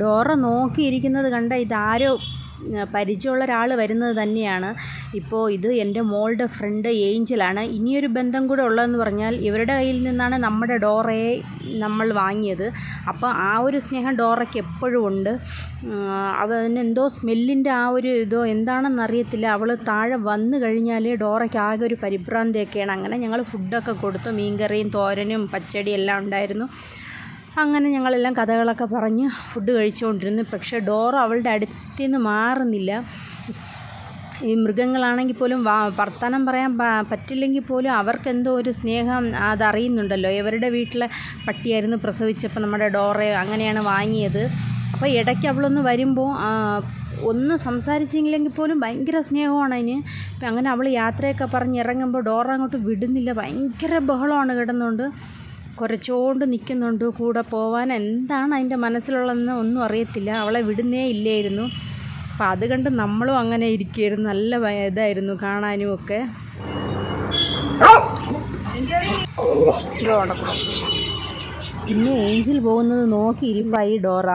Dora നോക്കിയിരിക്കുന്നത് കണ്ട ഇതാരോ പരിചയമുള്ള ഒരാൾ വരുന്നത് തന്നെയാണ്. ഇപ്പോൾ ഇത് എൻ്റെ മോളുടെ ഫ്രണ്ട് ഏഞ്ചലാണ്. ഇനിയൊരു ബന്ധം കൂടെ ഉള്ളതെന്ന് പറഞ്ഞാൽ ഇവരുടെ കയ്യിൽ നിന്നാണ് നമ്മുടെ ഡോറയെ നമ്മൾ വാങ്ങിയത്. അപ്പോൾ ആ ഒരു സ്നേഹം ഡോറയ്ക്ക് എപ്പോഴും ഉണ്ട്. അതിനെന്തോ സ്മെല്ലിൻ്റെ ആ ഒരു ഇതോ എന്താണെന്നറിയത്തില്ല. അവൾ താഴെ വന്നു കഴിഞ്ഞാൽ ഡോറയ്ക്ക് ആകെ ഒരു പരിഭ്രാന്തിയൊക്കെയാണ്. അങ്ങനെ ഞങ്ങൾ ഫുഡൊക്കെ കൊടുത്തു. മീൻകറിയും തോരനും പച്ചടിയും എല്ലാം ഉണ്ടായിരുന്നു. അങ്ങനെ ഞങ്ങളെല്ലാം കഥകളൊക്കെ പറഞ്ഞ് ഫുഡ് കഴിച്ചുകൊണ്ടിരുന്നു. പക്ഷേ ഡോറ അവളുടെ അടുത്ത് നിന്ന് മാറുന്നില്ല. ഈ മൃഗങ്ങളാണെങ്കിൽ പോലും വർത്തമാനം പറയാൻ പറ്റില്ലെങ്കിൽ പോലും അവർക്കെന്തോ ഒരു സ്നേഹം അതറിയുന്നുണ്ടല്ലോ. ഇവരുടെ വീട്ടിലെ പട്ടിയായിരുന്നു പ്രസവിച്ചപ്പോൾ നമ്മുടെ ഡോറയെ അങ്ങനെയാണ് വാങ്ങിയത്. അപ്പോൾ ഇടയ്ക്ക് അവളൊന്ന് വരുമ്പോൾ ഒന്ന് സംസാരിച്ചില്ലെങ്കിൽ പോലും ഭയങ്കര സ്നേഹമാണ് അതിന്. അപ്പം അങ്ങനെ അവൾ യാത്രയൊക്കെ പറഞ്ഞ് ഇറങ്ങുമ്പോൾ ഡോറ അങ്ങോട്ട് വിടുന്നില്ല. ഭയങ്കര ബഹളമാണ് കിടന്നുകൊണ്ട് കുരച്ചുകൊണ്ട് നിൽക്കുന്നുണ്ട്. കൂടെ പോവാൻ എന്താണ് അതിൻ്റെ മനസ്സിലുള്ളതെന്ന് ഒന്നും അറിയത്തില്ല. അവളെ വിടുന്നേ ഇല്ലായിരുന്നു. അപ്പം അത് കണ്ട് നമ്മളും അങ്ങനെ ഇരിക്കുകയായിരുന്നു. നല്ല ഇതായിരുന്നു കാണാനും ഒക്കെ. പിന്നെ ഏഞ്ചൽ പോകുന്നത് നോക്കി ഇരിപ്പായി ഡോറ.